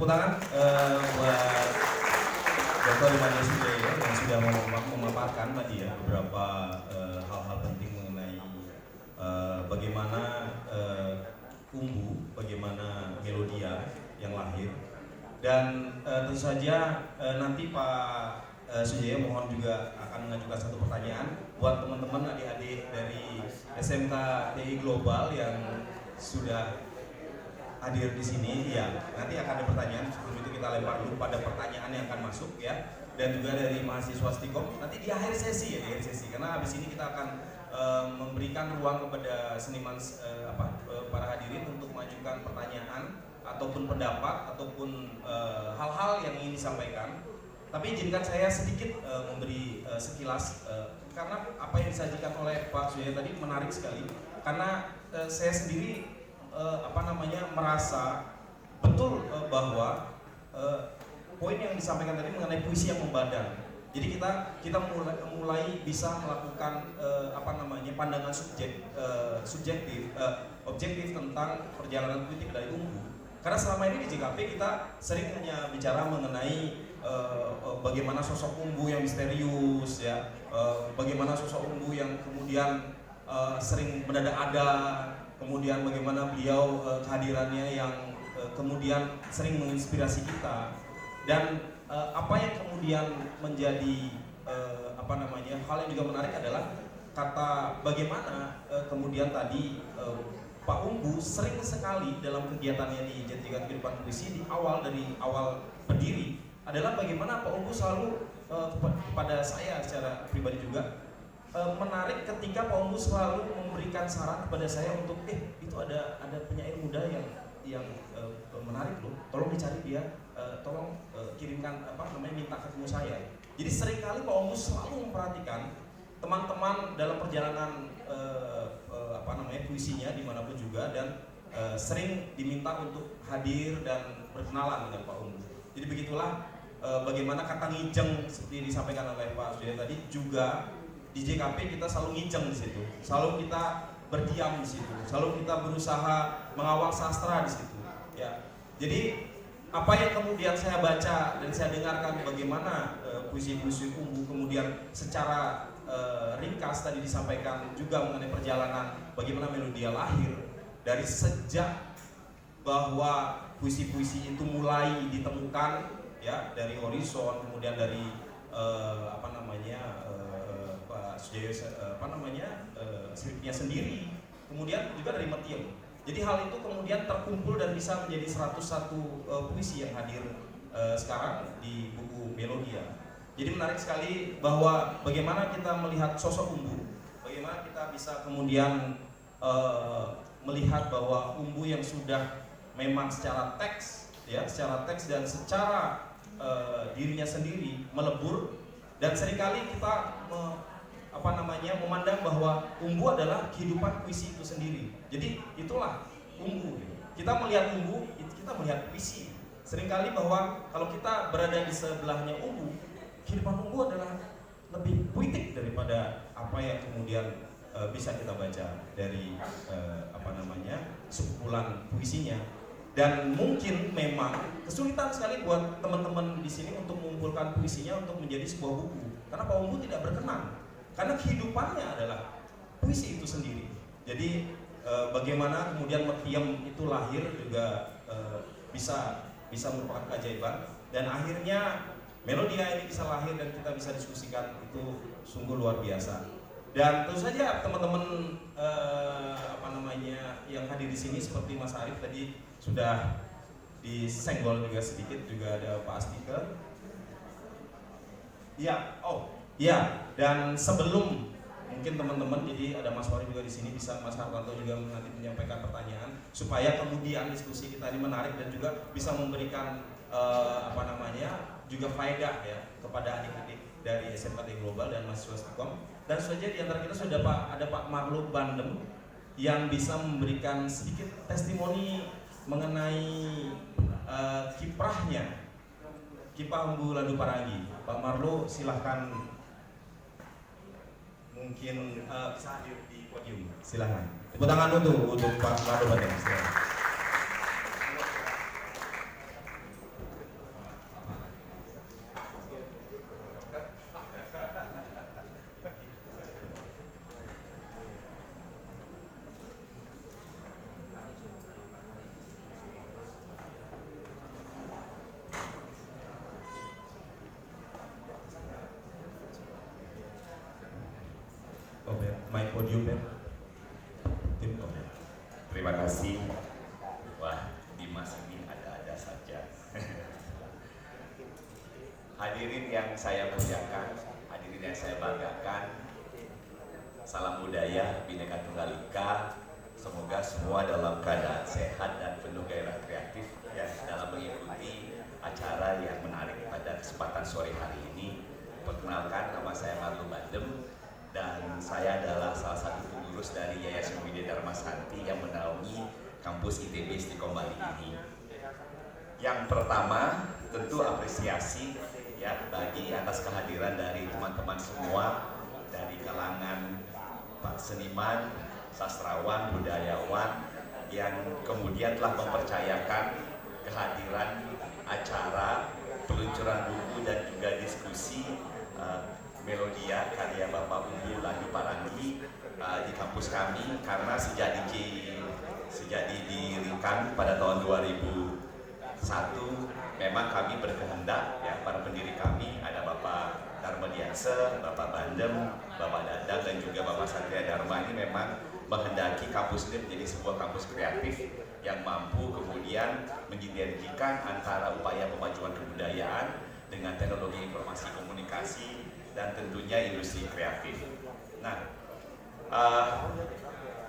Tangan buat Dr. Immanuel Sujoyo yang sudah memaparkan tadi ya beberapa hal-hal penting mengenai bagaimana bagaimana Melodia yang lahir, dan tentu saja nanti Pak Sujoyo mohon juga akan mengajukan satu pertanyaan buat teman-teman adik-adik dari SMK TI Global yang sudah hadir di sini. Ya, nanti akan ada pertanyaan. Sebelum itu kita lempar dulu pada pertanyaan yang akan masuk ya, dan juga dari mahasiswa Stikom nanti di akhir sesi karena habis ini kita akan memberikan ruang kepada seniman para hadirin untuk mengajukan pertanyaan ataupun pendapat ataupun hal-hal yang ingin disampaikan. Tapi izinkan saya sedikit memberi sekilas karena apa yang disajikan oleh Pak Sujoyo tadi menarik sekali, karena saya sendiri merasa betul bahwa poin yang disampaikan tadi mengenai puisi yang membadang. Jadi kita mulai bisa melakukan pandangan objektif tentang perjalanan politik dari Umbu. Karena selama ini di JKP kita sering hanya bicara mengenai bagaimana sosok Umbu yang misterius ya, bagaimana sosok Umbu yang kemudian sering mendadak ada, kemudian bagaimana beliau kehadirannya yang kemudian sering menginspirasi kita, dan apa yang kemudian menjadi hal yang juga menarik adalah kata bagaimana kemudian tadi Pak Umbu sering sekali dalam kegiatannya di Jatikan Kehidupan Puisi dari awal berdiri adalah bagaimana Pak Umbu selalu kepada saya secara pribadi juga menarik ketika Pak Umbu selalu memberikan saran kepada saya untuk itu ada penyair muda yang menarik loh, tolong dicari dia, tolong kirimkan minta ketemu saya. Jadi seringkali Pak Umbu selalu memperhatikan teman-teman dalam perjalanan puisinya dimanapun juga, dan sering diminta untuk hadir dan berkenalan dengan Pak Umbu. Jadi begitulah bagaimana kata ngijeng seperti disampaikan oleh Pak Sujoyo tadi, juga di JKP kita selalu ngijeng di situ, selalu kita berdiam di situ, selalu kita berusaha mengawal sastra di situ. Ya, jadi apa yang kemudian saya baca dan saya dengarkan bagaimana puisi-puisi Umbu kemudian secara ringkas tadi disampaikan juga mengenai perjalanan bagaimana Melodia lahir, dari sejak bahwa puisi-puisi itu mulai ditemukan ya dari Horizon, kemudian dari Sujoyo skripnya sendiri, kemudian juga dari Metiem. Jadi hal itu kemudian terkumpul dan bisa menjadi 101 puisi yang hadir sekarang di buku Melodia. Jadi menarik sekali bahwa bagaimana kita melihat sosok Umbu, bagaimana kita bisa kemudian melihat bahwa Umbu yang sudah memang secara teks dan secara dirinya sendiri melebur, dan seringkali kita memandang bahwa Umbu adalah kehidupan puisi itu sendiri. Jadi itulah Umbu. Kita melihat Umbu, kita melihat puisi. Seringkali bahwa kalau kita berada di sebelahnya Umbu, kehidupan Umbu adalah lebih puitik daripada apa yang kemudian bisa kita baca dari sekumpulan puisinya. Dan mungkin memang kesulitan sekali buat teman-teman di sini untuk mengumpulkan puisinya untuk menjadi sebuah buku, karena Pak Umbu tidak berkenan, karena kehidupannya adalah puisi itu sendiri. Jadi bagaimana kemudian Metiem itu lahir juga bisa merupakan keajaiban, dan akhirnya Melodia ini bisa lahir dan kita bisa diskusikan, itu sungguh luar biasa. Dan tentu saja teman-teman yang hadir di sini seperti Mas Arief tadi sudah disenggol juga sedikit, juga ada Pak Astika. Dan sebelum mungkin teman-teman, jadi ada Mas Wari juga di sini, bisa Mas Hartanto juga nanti menyampaikan pertanyaan supaya kemudian diskusi kita ini menarik dan juga bisa memberikan juga faedah ya kepada adik-adik dari SMK TI Global dan mahasiswa Stikom. Dan saja di antara kita sudah ada Pak Marluk Bandem yang bisa memberikan sedikit testimoni mengenai kiprah Umbu Landu Paranggi. Pak Marlo, silahkan, mungkin bisa hadir di podium. Silahkan. Tepuk tangan untuk Pak Marlo Bandem. podium ya. Tim Terima kasih. Wah, Dimas ini ada-ada saja. Hadirin yang saya muliakan, hadirin yang saya banggakan, salam budaya Bhinneka Tunggal Ika. Semoga semua dalam keadaan sehat dan penuh gairah kreatif ya dalam mengikuti acara yang menarik pada kesempatan sore hari ini. Perkenalkan, nama saya Marlo Bandem dan saya adalah salah satu pengurus dari Yayasan Widya Dharma Santi yang menaungi kampus ITB Istiqomah Bali ini. Yang pertama, tentu apresiasi ya bagi atas kehadiran dari teman-teman semua dari kalangan Pak seniman, sastrawan, budayawan yang kemudian telah mempercayakan kehadiran acara peluncuran buku dan juga diskusi Melodia karya Bapak Umbu Landu Parangi di kampus kami, karena sejak didirikan pada tahun 2001 memang kami berkehendak ya, para pendiri kami ada Bapak Dharma Dianse, Bapak Bandem, Bapak Dadang dan juga Bapak Satria Dharma ini memang menghendaki kampus ini menjadi sebuah kampus kreatif yang mampu kemudian mensinergikan antara upaya pemajuan kebudayaan dengan teknologi informasi komunikasi dan tentunya industri kreatif. Nah,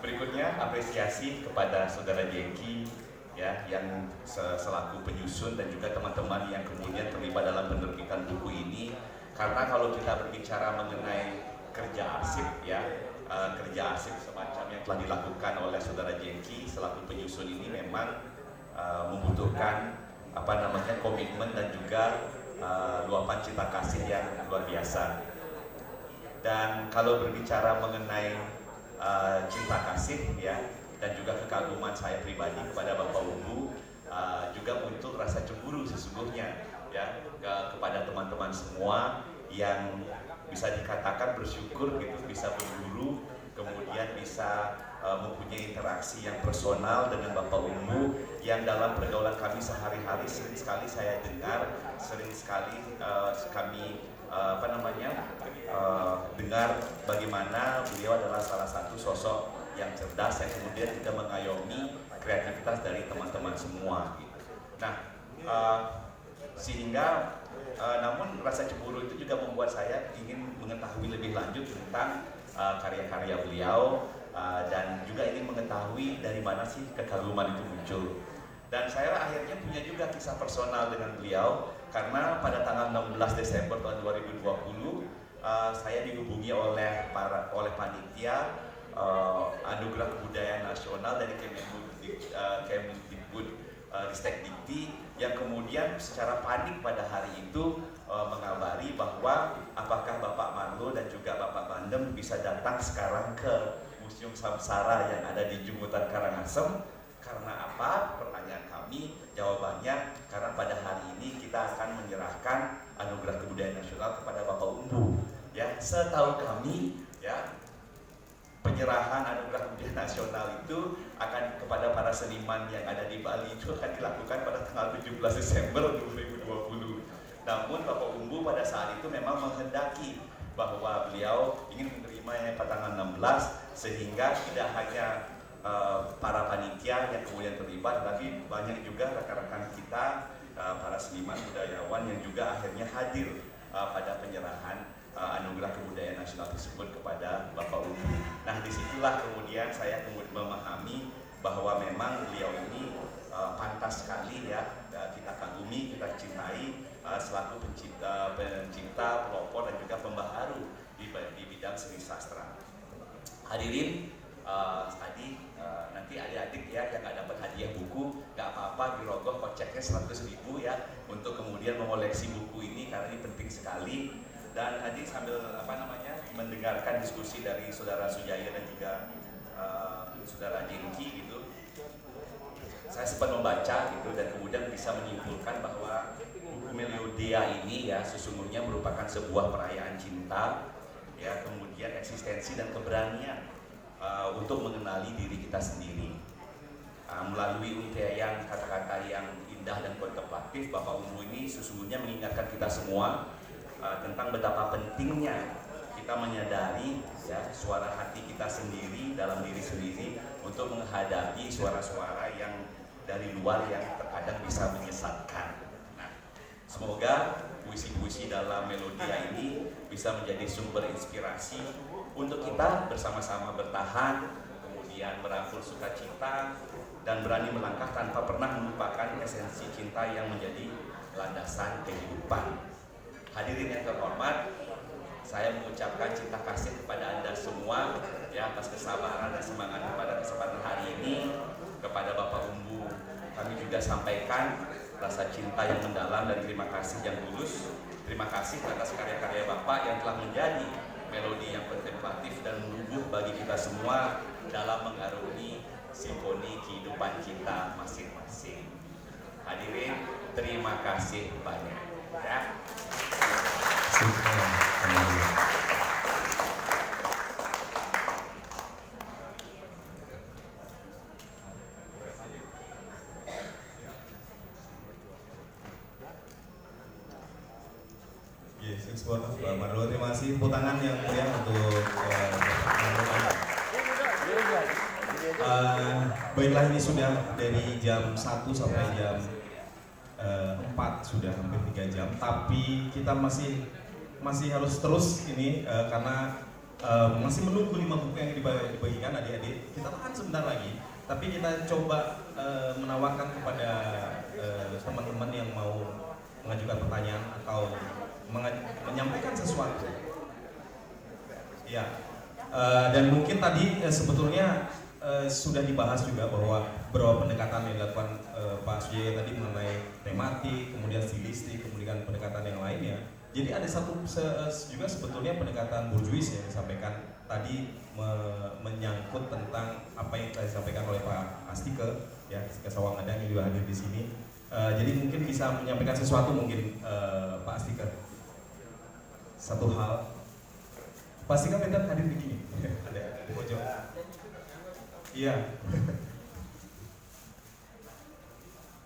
berikutnya apresiasi kepada Saudara Jengki ya yang selaku penyusun dan juga teman-teman yang kemudian terlibat dalam penerbitan buku ini, karena kalau kita berbicara mengenai kerja arsip ya, kerja arsip semacam yang telah dilakukan oleh Saudara Jengki selaku penyusun ini memang membutuhkan komitmen dan juga luapan cinta kasih yang luar biasa. Dan kalau berbicara mengenai cinta kasih ya dan juga kekaguman saya pribadi kepada Bapak Umbu, juga untuk rasa cemburu sesungguhnya ya kepada teman-teman semua yang bisa dikatakan bersyukur gitu bisa berguru, kemudian bisa mempunyai interaksi yang personal dengan Bapak Umbu yang dalam pergaulan kami sehari-hari sering sekali saya dengar, sering sekali kami dengar bagaimana beliau adalah salah satu sosok yang cerdas yang kemudian juga mengayomi kreativitas dari teman-teman semua gitu. Nah, sehingga namun rasa cemburu itu juga membuat saya ingin mengetahui lebih lanjut tentang karya-karya beliau dan juga ingin mengetahui dari mana sih kekaguman itu muncul. Dan saya akhirnya punya juga kisah personal dengan beliau karena pada tanggal 16 Desember tahun 2020 saya dihubungi oleh panitia Anugerah Kebudayaan Nasional dari Kemdikbud Ristek Dikti yang kemudian secara panik pada hari itu mengabari bahwa apakah Bapak Marlo dan juga Bapak Bandem bisa datang sekarang ke Museum Samsara yang ada di Jumbutan Karangasem. Karena apa? Pertanyaan kami, jawabannya karena pada hari ini kita akan menyerahkan Anugerah Kebudayaan Nasional kepada Bapak Umbu. Ya, setahu kami ya penyerahan Anugerah Kebudayaan Nasional itu akan kepada para seniman yang ada di Bali itu akan dilakukan pada tanggal 17 Desember 2020. Namun Bapak Umbu pada saat itu memang menghendaki bahwa beliau ingin menerimanya pada tanggal 16 sehingga tidak hanya para panitia yang kemudian terlibat, tapi banyak juga rekan-rekan kita para seniman budayawan yang juga akhirnya hadir pada penyerahan Anugerah Kebudayaan Nasional tersebut kepada Bapak Umbu. Nah, disitulah kemudian saya memahami bahwa memang beliau ini pantas sekali ya kita kagumi, kita cintai selaku pencipta, pelopor dan juga pembaharu di bidang seni sastra. Hadirin, tadi nanti adik-adik ya yang nggak dapat hadiah buku nggak apa-apa, dirogoh koceknya 100.000 ya untuk kemudian mengoleksi buku ini karena ini penting sekali. Dan tadi sambil mendengarkan diskusi dari Saudara Sujaya dan juga Saudara Jengki gitu, saya sempat membaca gitu dan kemudian bisa menyimpulkan bahwa buku Melodia ini ya sesungguhnya merupakan sebuah perayaan cinta ya, kemudian eksistensi dan keberanian untuk mengenali diri kita sendiri melalui untaian kata-kata yang indah dan kontemplatif. Bapak Umbu ini sesungguhnya mengingatkan kita semua tentang betapa pentingnya kita menyadari ya suara hati kita sendiri dalam diri sendiri untuk menghadapi suara-suara yang dari luar yang terkadang bisa menyesatkan. Nah, semoga puisi-puisi dalam Melodia ini bisa menjadi sumber inspirasi untuk kita bersama-sama bertahan, kemudian merangkul sukacita dan berani melangkah tanpa pernah melupakan esensi cinta yang menjadi landasan kehidupan. Hadirin yang terhormat, saya mengucapkan cinta kasih kepada Anda semua ya atas kesabaran dan semangat pada kesempatan hari ini. Kepada Bapak Umbu kami juga sampaikan rasa cinta yang mendalam dan terima kasih yang tulus. Terima kasih atas karya-karya Bapak yang telah menjadi melodi yang kontemplatif dan menubuh bagi kita semua dalam mengarungi simfoni kehidupan kita masing-masing. Hadirin, terima kasih banyak ya. Yes, Pak Marlo, terima kasih. Tepuk tangan yang mulia untuk baiklah, ini sudah dari jam 1 sampai jam 4, sudah hampir 3 jam. Tapi kita masih harus terus ini karena masih menunggu 5 buku yang dibagikan adik-adik. Kita tahan sebentar lagi, tapi kita coba menawarkan kepada teman-teman yang mau mengajukan pertanyaan atau menyampaikan sesuatu. Ya, dan mungkin tadi sebetulnya sudah dibahas juga bahwa beberapa pendekatan yang dilakukan Pak Sujoyo tadi mengenai tematik, kemudian stilistik, kemudian pendekatan yang lainnya. Jadi ada satu juga sebetulnya pendekatan bourgeois yang disampaikan tadi menyangkut tentang apa yang tadi disampaikan oleh Pak Astike, ya, Astike Sawangadang yang juga hadir di sini. Jadi mungkin bisa menyampaikan sesuatu mungkin Pak Astike. Satu hal, pasti kan kita hadir begini, ada di pojok. Iya.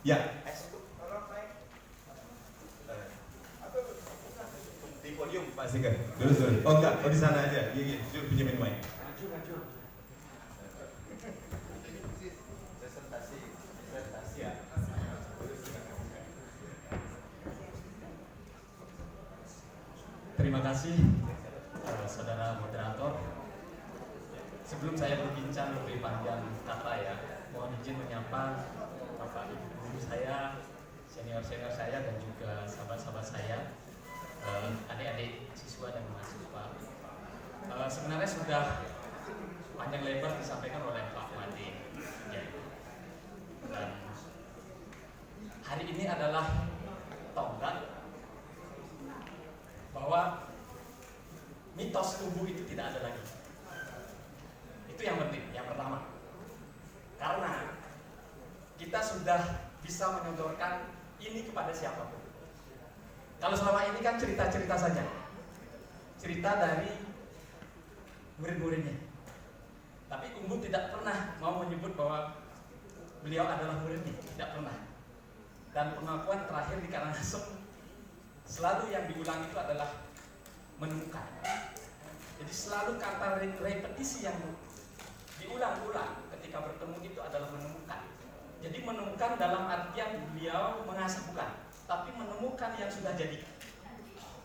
Ya. Di podium pasti kan. Dulu. Oh enggak, di sana aja. Iya, pinjemin mic. Maju. Presentasi ya. Terima kasih saudara moderator. Sebelum saya berbincang lebih panjang kata ya, mohon izin menyapa Bapak Ibu guru saya, senior-senior saya dan juga sahabat-sahabat saya, adik-adik siswa dan mahasiswa. Sebenarnya sudah panjang lebar disampaikan oleh Pak Made. Ya. Dan hari ini adalah tonggak bahwa mitos tubuh itu tidak ada lagi. Itu yang penting, yang pertama. Karena kita sudah bisa menyodorkan ini kepada siapapun. Kalau selama ini kan cerita-cerita saja. Cerita dari murid-muridnya. Tapi Umbu tidak pernah mau menyebut bahwa beliau adalah muridnya, tidak pernah. Dan pengakuan terakhir di Karangasem selalu yang diulang itu adalah menemukan. Jadi selalu kata repetisi yang diulang-ulang ketika bertemu itu adalah menemukan. Jadi menemukan dalam artian beliau mengasah bukan, tapi menemukan yang sudah jadi.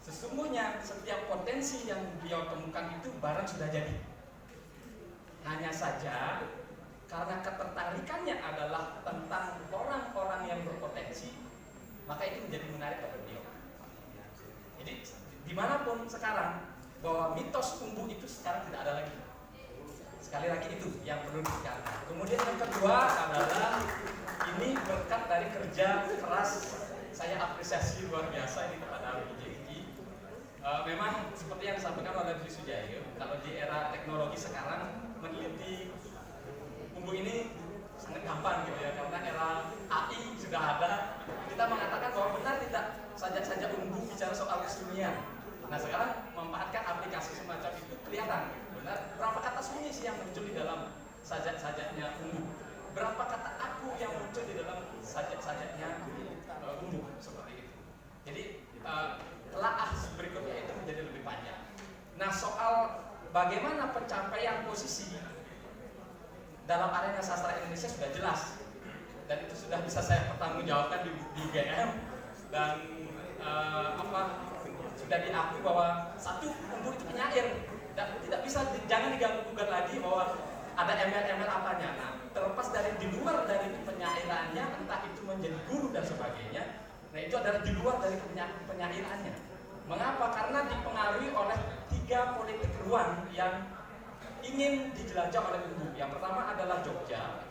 Sesungguhnya setiap potensi yang beliau temukan itu barang sudah jadi. Hanya saja karena ketertarikannya adalah tentang orang-orang yang berpotensi, maka itu menjadi menarik bagi beliau. Jadi dimanapun sekarang bahwa mitos Umbu itu sekarang tidak ada lagi. Sekali lagi itu yang perlu ditekankan. Kemudian yang kedua adalah ini berkat dari kerja keras, saya apresiasi luar biasa ini kepada PJJ. Memang seperti yang disampaikan oleh Dwi Sujoyo, kalau di era teknologi sekarang meneliti Umbu ini sangat gampang gitu ya, karena era AI sudah ada. Kita mengatakan bahwa benar tidak saja Umbu bicara soal kesunyian. Nah sekarang memanfaatkan aplikasi semacam itu kelihatan benar berapa kata sunyi sih yang muncul di dalam sajak-sajaknya Umbu, berapa kata aku yang muncul di dalam sajak-sajaknya Umbu, seperti itu. Jadi telaah berikutnya itu menjadi lebih panjang. Nah Nah, soal bagaimana pencapaian posisi dalam arena sastra Indonesia sudah jelas, dan itu sudah bisa saya pertanggungjawabkan di GM, dan sudah diakui bahwa satu, Umbu itu penyair, dan tidak bisa jangan diganggu-gugat lagi bahwa ada embel-embel apanya. Nah, terlepas dari di luar dari penyairannya, entah itu menjadi guru dan sebagainya, nah itu adalah di luar dari penyairannya. Mengapa? Karena dipengaruhi oleh 3 politik ruang yang ingin dijelajah oleh Umbu. Yang pertama adalah Jogja,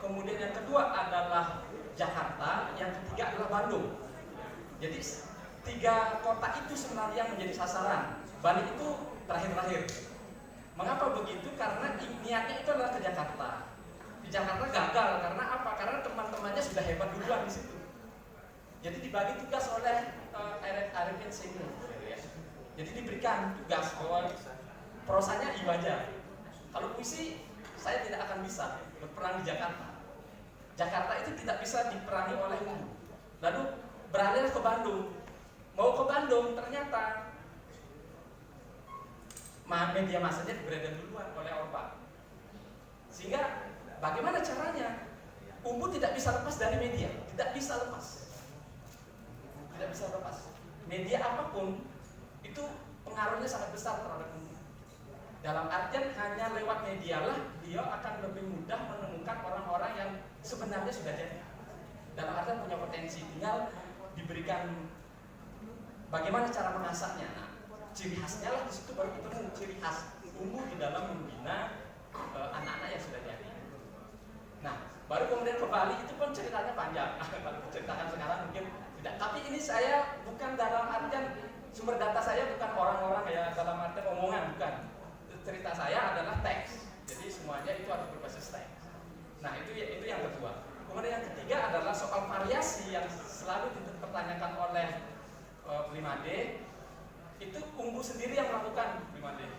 kemudian yang kedua adalah Jakarta, yang ketiga adalah Bandung. Jadi 3 kota itu sebenarnya yang menjadi sasaran. Bali itu terakhir-terakhir. Mengapa begitu? Karena niatnya itu adalah ke Jakarta. Di Jakarta gagal karena apa? Karena teman-temannya sudah hebat duluan di situ. Jadi dibagi tugas oleh Arifin Singh. Jadi diberikan tugas bahwa prosanya ibadah. Kalau puisi saya tidak akan bisa berperang di Jakarta. Jakarta itu tidak bisa diperangi oleh Umbu. Lalu beralih ke Bandung. Mau ke Bandung ternyata media masanya diberikan duluan oleh Orba. Sehingga bagaimana caranya? Umbu tidak bisa lepas dari media, tidak bisa lepas. Tidak bisa lepas. Media apapun itu pengaruhnya sangat besar terhadap Umbu. Dalam artian hanya lewat media lah dia akan lebih mudah menemukan orang-orang yang sebenarnya sudah jadi. Dalam artian punya potensi, tinggal diberikan bagaimana cara mengasahnya. Nah, ciri khasnya lah di situ baru ketemu ciri khas Umbu di dalam membina anak-anak yang sudah jadi. Nah, baru kemudian ke Bali itu pun ceritanya panjang. Kalau ceritakan sekarang mungkin tidak. Tapi ini saya bukan dalam artian sumber data saya bukan orang-orang ya dalam artian omongan, bukan. Cerita saya adalah teks. Jadi semuanya itu harus berbasis teks. Nah, itu yang kedua. Kemudian yang ketiga adalah soal variasi yang selalu dipertanyakan oleh Primade. Itu Umbu sendiri yang melakukan Primade.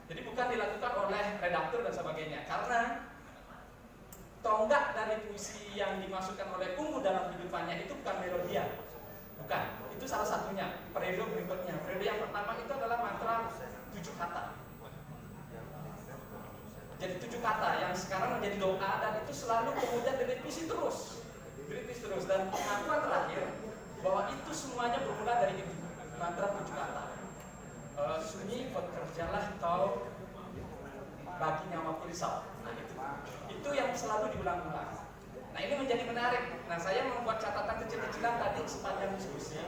Jadi bukan dilakukan oleh redaktur dan sebagainya. Karena tonggak dari puisi yang dimasukkan oleh Umbu dalam kehidupannya itu bukan melodia. Bukan. Itu salah satunya. Periode berikutnya. Periode yang pertama itu adalah mantra 7 kata. Jadi 7 kata yang sekarang menjadi doa dan itu selalu kemudian direvisi terus. Dan pengakuan terakhir bahwa itu semuanya bermula dari itu. Mantra 7 kata. Sunyi bekerjalah kau bagi nyawaku risau. Nah itu yang selalu diulang-ulang. Nah ini menjadi menarik. Nah saya membuat catatan kecil-kecilan tadi sepanjang diskusi.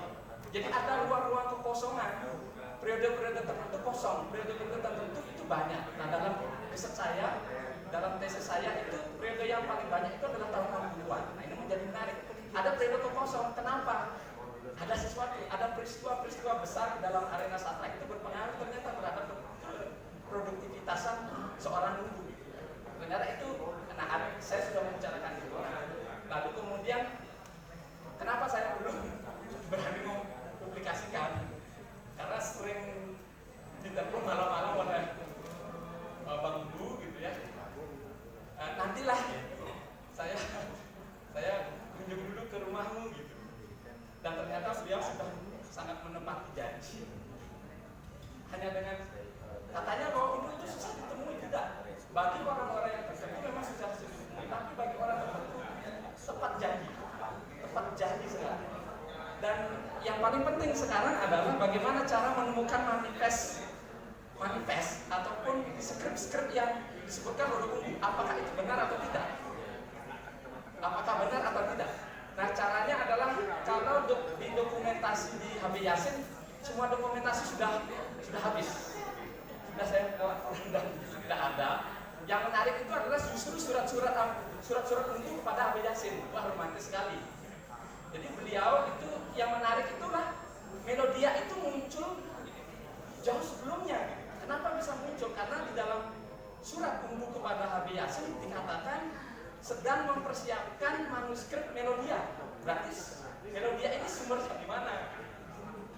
Jadi ada ruang-ruang kekosongan. Periode-periode tertentu kosong, periode-periode tertentu itu banyak. Nah dalam riset saya, dalam tesis saya itu periode yang paling banyak itu adalah tahun 60-an. Nah ini menjadi menarik. Ada periode kekosong. Kenapa? Ada sesuatu, ada peristiwa-peristiwa besar dalam arena sastra itu berpengaruh ternyata terhadap produktivitasan seorang Umbu. Ternyata itu, nah saya sudah membicarakan itu. Lalu kemudian, kenapa saya belum berani mempublikasikan? Karena sering ditelepon malam-malam oleh Bang Umbu gitu ya. Nantilah saya kunjung dulu ke rumahmu gitu. Dan ternyata beliau sudah sangat menepati janji. Hanya dengan katanya bahwa itu susah ditemui, tidak. Bagi orang-orang yang tertentu memang susah ditemui, tapi bagi orang tertentu tepat janji sekali. Dan yang paling penting sekarang adalah bagaimana cara menemukan manifest ataupun skrip-skrip yang disebutkan oleh Umbu. Apakah itu benar atau tidak? Nah caranya adalah kalau di dokumentasi di HB Yasin semua dokumentasi sudah habis, sudah saya buat dan tidak ada. Yang menarik itu adalah justru surat-surat Umbu kepada HB Yasin. Wah romantis sekali. Jadi beliau itu yang menarik itulah melodia itu muncul jauh sebelumnya. Kenapa bisa muncul? Karena di dalam surat Umbu kepada HB Yasin dikatakan sedang mempersiapkan manuskrip melodia. Berarti melodia ini sumbernya di mana?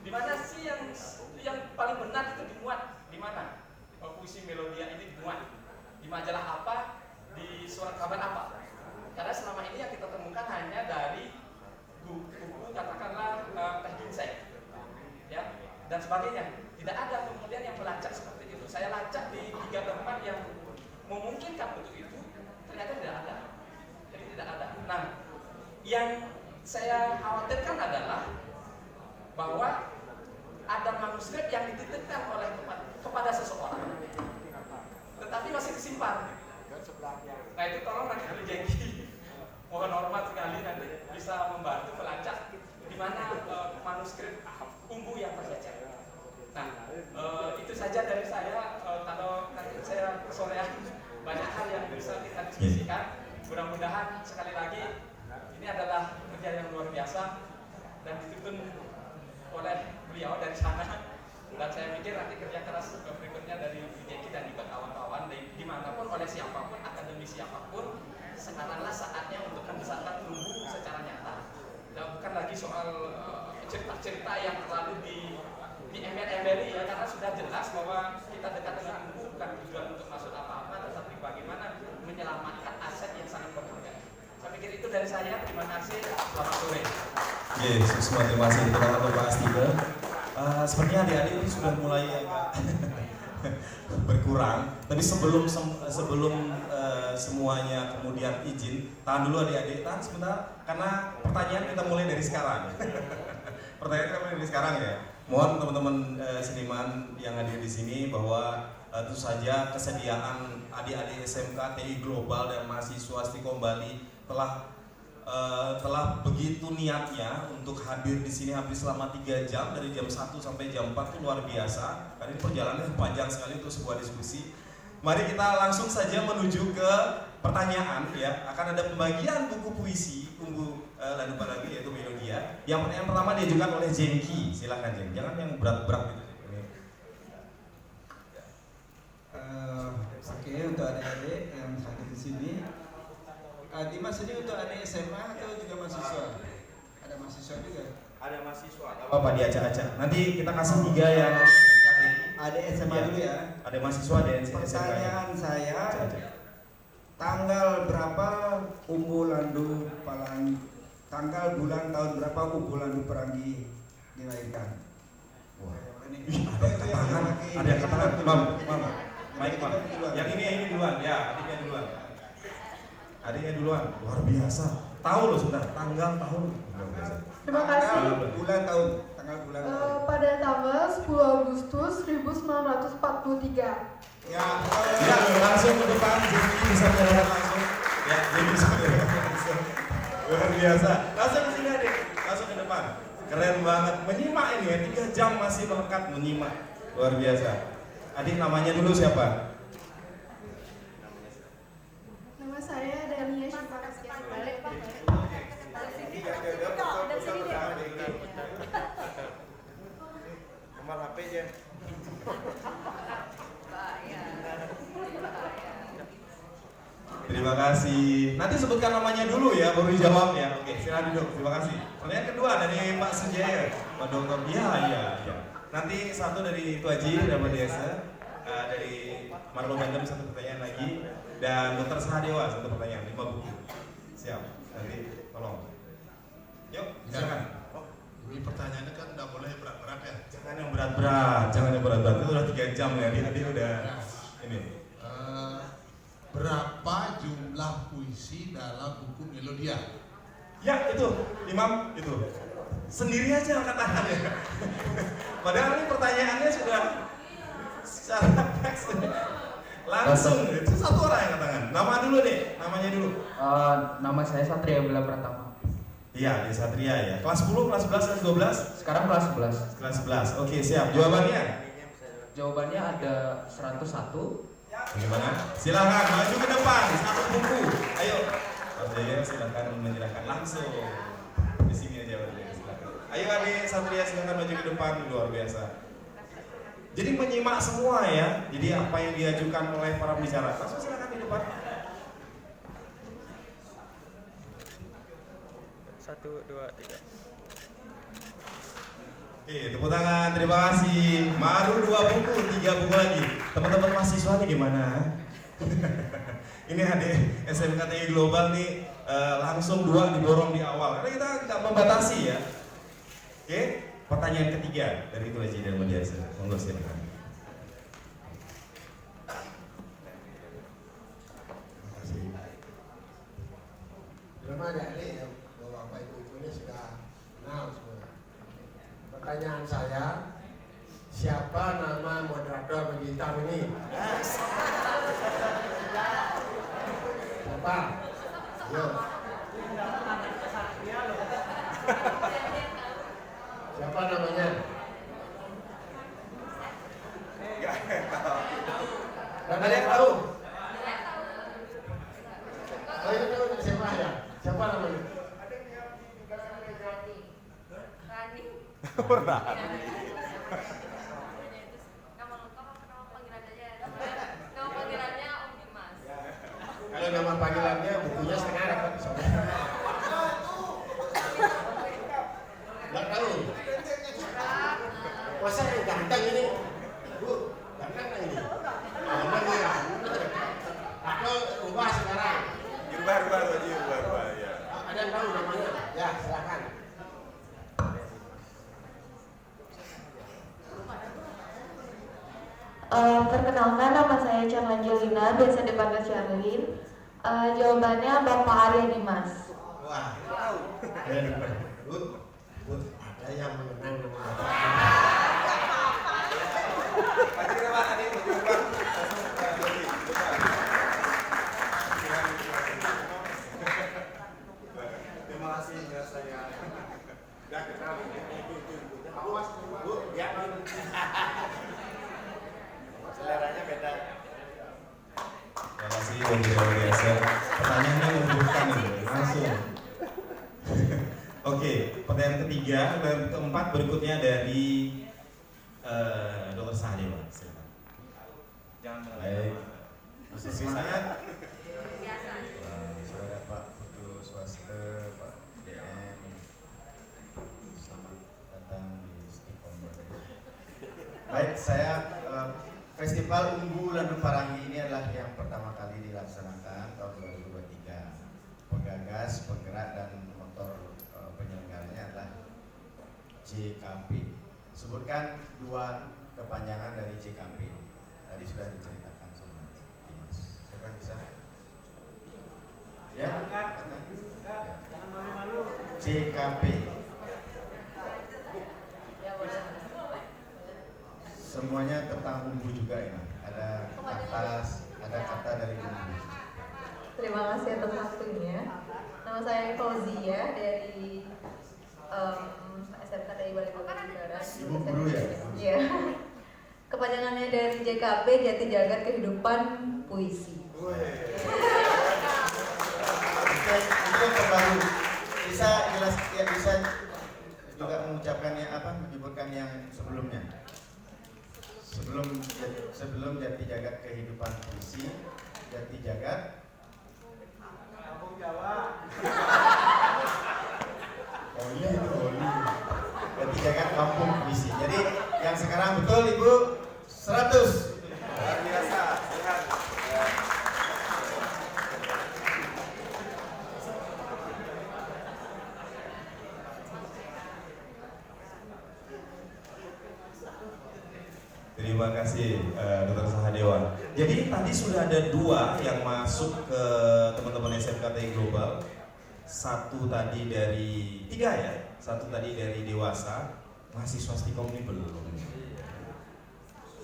Di mana sih yang paling benar itu dimuat? Di mana? Puisi melodia ini dimuat? Di majalah apa? Di surat kabar apa? Karena selama ini yang kita temukan hanya dari buku katakanlah Teh Ginseng, ya. Dan dan sebagainya. Tidak ada kemudian yang melacak seperti itu. Saya lacak di 3 tempat yang memungkinkan untuk itu, ternyata tidak ada. Jadi tidak ada. Nah, yang saya khawatirkan adalah bahwa ada manuskrip yang dititipkan oleh kepada seseorang, tetapi masih disimpan. Nah itu tolong nanti dari Jengki, mohon hormat sekali nanti bisa membantu melacak di mana manuskrip Umbu yang tercecer. Nah itu saja dari saya. Kalau nanti saya kesorean banyak hal yang bisa kita diskusikan. Mudah-mudahan sekali lagi ini adalah kerja yang luar biasa dan dituntun oleh beliau dari sana, dan saya pikir nanti kerja keras berikutnya dari Jeki dan juga kawan-kawan dimanapun oleh siapapun, akademisi siapapun, sekaranglah saatnya untuk membesarkan Umbu secara nyata. Dan bukan lagi soal cerita-cerita yang terlalu diember-emberi ya, karena sudah jelas bahwa kita dekat dengan Umbu bukan tujuan untuk masuk apa-apa, tetapi bagaimana menyelamatkan aset yang sangat berharga. Saya pikir itu dari saya. Terima kasih. Selamat sore. Yes, semua terima kasih kepada Bapak Astika. Sepertinya adik-adik ini sudah mulai agak berkurang. Tapi sebelum semuanya kemudian izin, tahan dulu adik-adik, tahan sebentar, karena pertanyaan kita mulai dari sekarang. Pertanyaan kita mulai dari sekarang ya. Mohon teman-teman seniman yang hadir di sini bahwa tentu saja kesediaan adik-adik SMK TI Global dan mahasiswa Stikom Bali telah begitu niatnya untuk hadir di sini hampir selama 3 jam dari jam 1 sampai jam 4 itu luar biasa. Karena ini perjalanannya panjang sekali untuk sebuah diskusi. Mari kita langsung saja menuju ke pertanyaan ya. Akan ada pembagian buku puisi Umbu Landupa lagi yaitu Melodia. Yang pertama diajukan oleh Jengki. Silakan Jengki. Jangan yang berat-berat gitu. Oke, untuk adik-adik yang hadir di sini. Dimas ini untuk adik SMA atau juga mahasiswa? Ada mahasiswa juga? Ada mahasiswa. Apa diacak-acak? Nanti kita kasih 3 yang Adik SMA ya. dulu ya. Ada mahasiswa, ada yang SMA. Pertanyaan saya, tanggal berapa Umbu Landu Palang? Tanggal bulan tahun berapa Umbu Landu Perangi dilahirkan? Wah, Ini ada katakan, Mam. Baik, Mam. Yang ini duluan, ya, adiknya duluan, luar biasa. Tahu loh sudah, tanggal tahun. Luar biasa. Terima kasih. Tanggal bulan tahun. Pada tanggal 10 Agustus 1943. Ya, langsung ke depan, jadi bisa melihat langsung. Ya, jadi bisa melihat langsung. Luar biasa. Langsung ke sini adik, langsung ke depan. Keren banget, menyimak ini ya, 3 jam masih melekat menyimak. Luar biasa. Adik namanya dulu siapa? Nama saya Dania Syifa. Balik, Pak. Nomor HP aja. Terima kasih. Nanti sebutkan namanya dulu ya, baru dijawab ya. Oke, silakan duduk. Terima kasih. Pertanyaan kedua dari Pak Sunjaya, Pak Dokter. Iya. Nanti satu dari Tuaji, dari Desa, dari Marlo Bandem satu pertanyaan lagi, dan Dokter Sahadewa satu pertanyaan, 5 buku. Siap. Nanti tolong. Yuk, silakan. Ini pertanyaannya kan udah boleh berat-berat ya. Jangan yang berat-berat. Itu udah 3 jam ya. Dia udah ini. Berapa jumlah puisi dalam buku Melodia? Ya itu, Imam itu. Sendiri aja angkat tangan ya. Padahal ini pertanyaannya sudah secara teks langsung. Itu satu orang yang angkat tangan. Nama dulu deh, namanya dulu. Nama saya Satria Bela Pratama. Iya, di Satria ya. Kelas 10, kelas 11, kelas 12? Sekarang kelas 11. Kelas 11. Oke, siap. Jawabannya? Jawabannya ada 101. Bagaimana? Silakan maju ke depan, satu buku. Ayo. Mas Jaya silakan menyerahkan langsung. Di sini aja Mas Jaya, silakan. Ayo adik Satria silakan maju ke depan, luar biasa. Jadi menyimak semua ya. Jadi apa yang diajukan oleh para pembicara. Langsung silakan di depan. 1, 2, 3. Oke, tepuk tangan, terima kasih. Baru 2 buku, 3 buku lagi. Teman-teman mahasiswa nih gimana? Ini adik SMK TI Global nih langsung 2 didorong di awal. Karena kita nggak membatasi ya. Oke, Pertanyaan ketiga dari Ketua Haji dan Mediasi. Monggo silakan. Terima kasih. Belum ada nih ya, Bapak Ibu ini sudah kenal semua. Pertanyaan saya, siapa nama moderator bagi hitam ini? Siapa? Yo. Siapa namanya? Ada yang tahu? Oh itu tahu siapa ya? Siapa namanya? Kalau nama panggilannya bukunya setengah dapat. Nggak tahu. Masa yang ganteng ini? Bu, ganteng kan ini? Ganteng ya? Atau ubah sekarang? Rubah ya. Ada yang tahu namanya? Ya, silakan. Perkenalkan, nama saya Charlene Angelina, biasa dipanggil Charlene. Jawabannya Bapak Arya Dimas. Wah, ada yang mengenang nama Terima kasih ya saya. Udah kenal. Bu, ya. Seleranya beda. Terima kasih Bung Biasa. Pertanyaannya membutuhkan ini langsung. Oke, pertanyaan ketiga dan keempat berikutnya dari Dr. Sadewa. Silakan. Baik. Sisanya Saudara Pak Putu Swaste, Pak DM, selamat datang di Istiqomah. Baik, saya Festival Umbu Landu Parangi ini adalah yang pertama kali dilaksanakan tahun 2023. Penggagas, penggerak dan motor penyelenggaranya adalah JKP. Sebutkan dua kepanjangan dari JKP. Tadi sudah diceritakan sama Dimas. Siapa yang bisa? Ya? JKP. Semuanya tentang umbu juga ya. Ada kata dari umbu. Terima kasih atas waktunya. Nama saya Fauzia dari SMK dari Balikpapan Barat. Ibu guru ya? Iya. Kepanjangannya dari JKP, Jati Jagat Kehidupan Puisi. Itu terbaru. Bisa jelas ya, bisa juga mengucapkannya apa, menyebutkan yang sebelumnya. Sebelum Jati Jagat Kehidupan Puisi, Jati Jagat Kampung Jawa. Oli. Jati Jagat Kampung Puisi. Jadi yang sekarang betul Ibu 100. Luar biasa. Sehat. Terima kasih Dr. Sahadewa. Jadi tadi sudah ada dua yang masuk ke teman-teman SMKTI Global. Satu tadi dari tiga ya, satu tadi dari dewasa. Mahasiswa Stikom ini belum.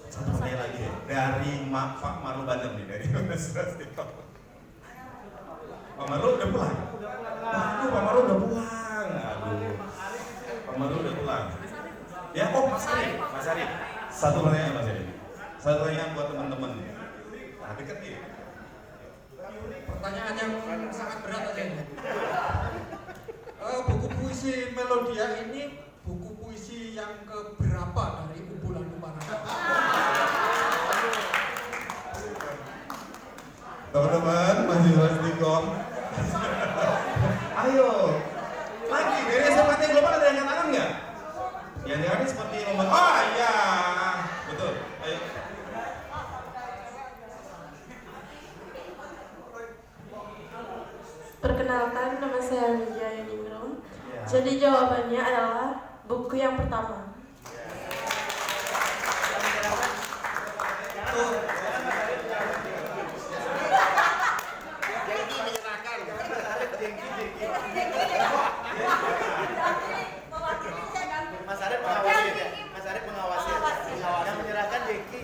Satu pertanyaan lagi deh, dari Pak Marlu Bandem nih, dari mahasiswa Stikom. Pak Marlu udah pulang? Waduh, Pak Marlu udah pulang. Aduh, Pak Marlu udah pulang. Ya, oh Mas Arif. Mas Arif. Satu pertanyaan Mas Arif. Satu pertanyaan buat teman-teman. Nah, deket nih. Pertanyaan yang sangat berat aja ini. Buku puisi Melodia ini buku puisi yang keberapa dari Umbu Landu Parangi? Teman-teman, mahasiswa Stikom. Ayo. Lagi dari SMKTI Global ada yang tangan nggak? Yang ini seperti nomor. Oh iya, betul. Ayo. Perkenalkan, nama saya Lia Yuningrum. Jadi jawabannya adalah buku buku yang pertama. Mas Arif mengawasi ya? Mas Arif mengawasi. Yang menyerahkan Jeki.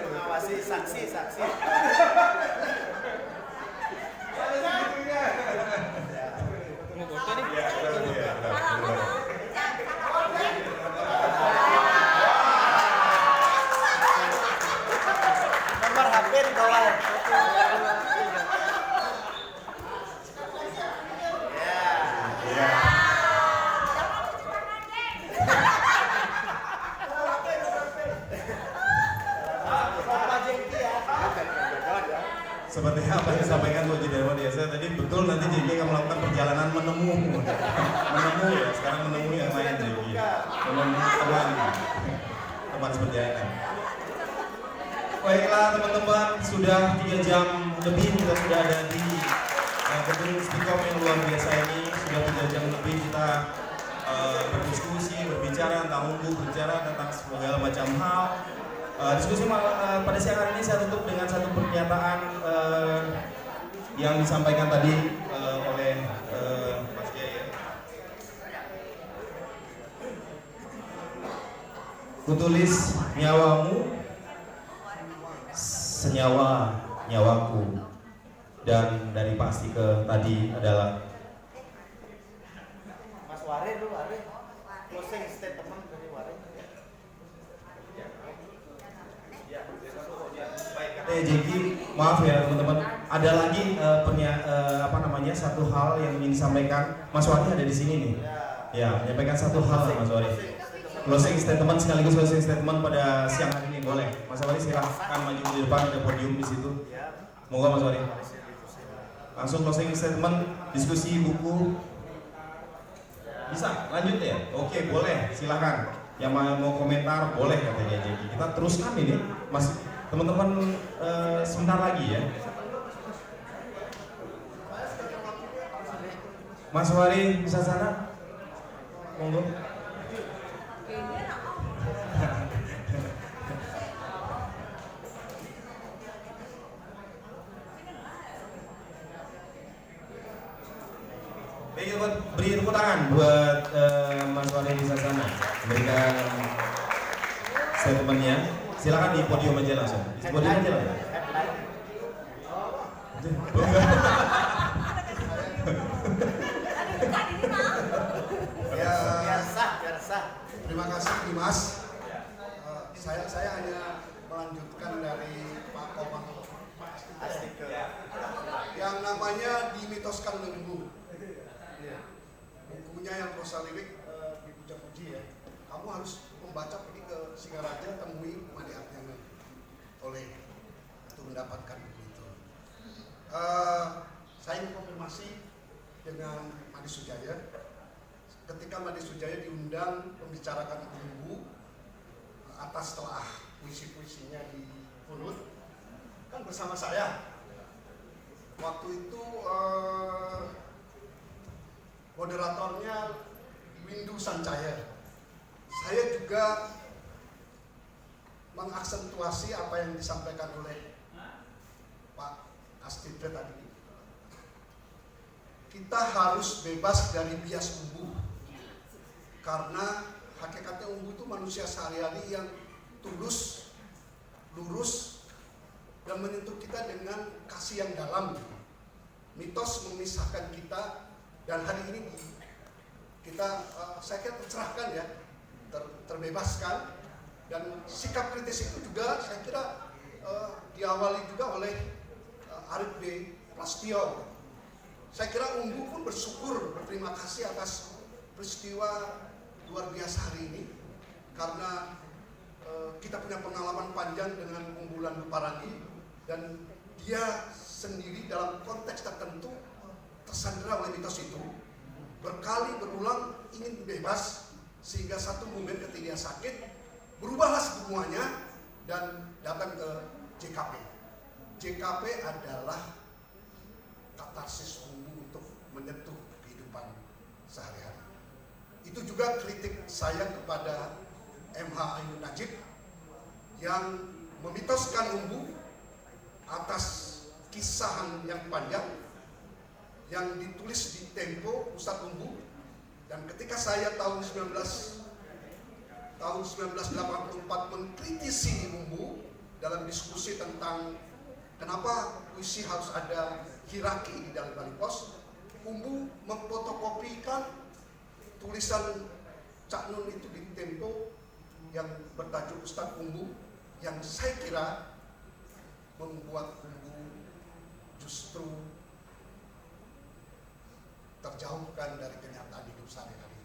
Mengawasi saksi. Mau foto nih? Nomor HP di bawah. Seperti apa yang disampaikan Bu Jidawan ya, saya tadi betul nanti JG akan melakukan perjalanan menemu ya, sekarang menemu yang lain JG, menemu teman seperjalanan. Baiklah teman-teman, sudah 3 jam lebih kita sudah ada di gedung Stikom yang luar biasa ini, sudah 3 jam lebih kita berdiskusi, berbicara tentang umbu, berbicara tentang segala macam hal. Diskusi pada siang hari ini saya tutup dengan satu pernyataan yang disampaikan tadi oleh Mas Jaya. Kutulis nyawamu senyawa nyawaku, dan dari pasti ke tadi adalah Mas Ware dulu, Ware. Closing statement dari Ware. Jeki, maaf ya teman-teman, ada lagi satu hal yang ingin disampaikan. Mas Wari ada di sini nih. Ya, menyampaikan satu hal Mas Wari. Closing statement sekaligus closing statement pada siang hari ini, boleh? Mas Wari silahkan maju di depan, ada podium di situ. Moga Mas Wari. Langsung closing statement, diskusi buku. Bisa lanjut ya? Oke, boleh, silahkan. Yang mau komentar boleh katanya Jeki. Kita teruskan ini, Mas. Teman-teman sebentar lagi ya. Mas Wari bisa sana? Monggo. Baik, beri tepuk tangan buat Mas Wari bisa sana memberikan statementnya. Silakan di podium aja langsung. Di podium aja lah. Biar sah. Terima kasih Dimas. Saya hanya melanjutkan dari Pak Komang Astike. Yang namanya dimitoskan lembu. Bukunya yang prosa lirik dipuja-puji ya. Kamu harus membaca pergi ke Singaraja, temui Made Arjana oleh untuk mendapatkan buku itu. Saya ingin konfirmasi dengan Made Sujaya. Ketika Made Sujaya diundang membicarakan buku atas telah puisi-puisinya di Punut, kan bersama saya. Waktu itu moderatornya Windu Sancaya. Saya juga mengaksentuasi apa yang disampaikan oleh Pak Astike tadi. Kita harus bebas dari bias umbu, karena hakikatnya umbu itu manusia sehari-hari yang tulus, lurus, dan menyentuh kita dengan kasih yang dalam. Mitos memisahkan kita, dan hari ini kita saya kira tercerahkan ya, terbebaskan, dan sikap kritis itu juga saya kira diawali juga oleh Arif B. Prastio. Saya kira umbu pun bersyukur, berterima kasih atas peristiwa luar biasa hari ini, karena kita punya pengalaman panjang dengan unggulan Luparangi, dan dia sendiri dalam konteks tertentu tersandera oleh mitos itu, berkali berulang ingin bebas, sehingga satu momen ketika dia sakit, berubahlah semuanya dan datang ke JKP. JKP adalah katarsis umbu untuk menyentuh kehidupan sehari-hari. Itu juga kritik saya kepada MH Ainun Najib yang memitoskan umbu atas kisah yang panjang yang ditulis di Tempo Ustadz Umbu. Dan ketika saya tahun 1984 mengkritisi umbu dalam diskusi tentang kenapa puisi harus ada hierarki di dalam Bali Pos, umbu memfotokopikan tulisan Cak Nun itu di Tempo yang bertajuk Ustadz Umbu, yang saya kira membuat umbu justru terjauhkan dari kenyataan hidup sehari-hari.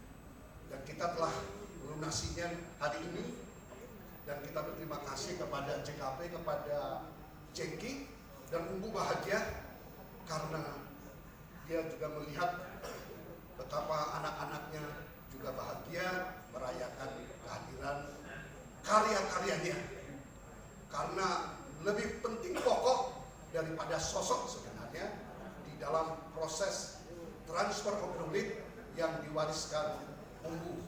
Dan kita telah melunasinya hari ini, dan kita berterima kasih kepada JKP, kepada Jengki, dan umbu bahagia karena dia juga melihat betapa anak-anaknya juga bahagia merayakan kehadiran karya-karyanya. Karena lebih penting pokok daripada sosok sebenarnya di dalam proses transfer of knowledge yang diwariskan umbu.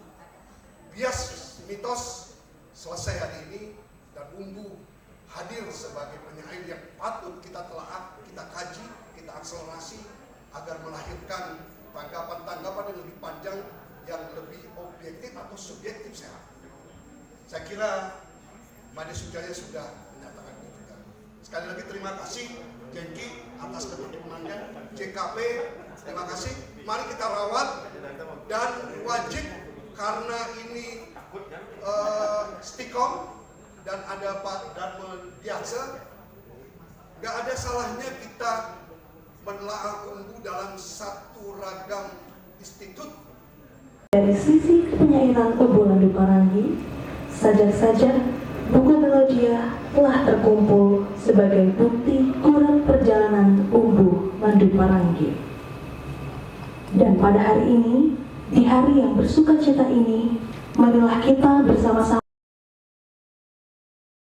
Bias mitos selesai hari ini, dan umbu hadir sebagai penyair yang patut kita telaah, kita kaji, kita akselerasi agar melahirkan tanggapan-tanggapan yang lebih panjang, yang lebih objektif atau subjektif sehat. Saya kira Made Sujaya sudah menyatakan itu juga. Sekali lagi terima kasih Jengki atas kedudukannya, JKP terima kasih. Mari kita rawat, dan wajib karena ini Stikom dan ada Pak Darman Diaksa, nggak ada salahnya kita menelaah umbu dalam satu ragam institut. Dari sisi penyairan umbu Landu Parangi, sajak-sajak buku melodia telah terkumpul sebagai bukti kurang perjalanan umbu Landu Parangi. Dan pada hari ini, di hari yang bersukacita ini, marilah kita bersama-sama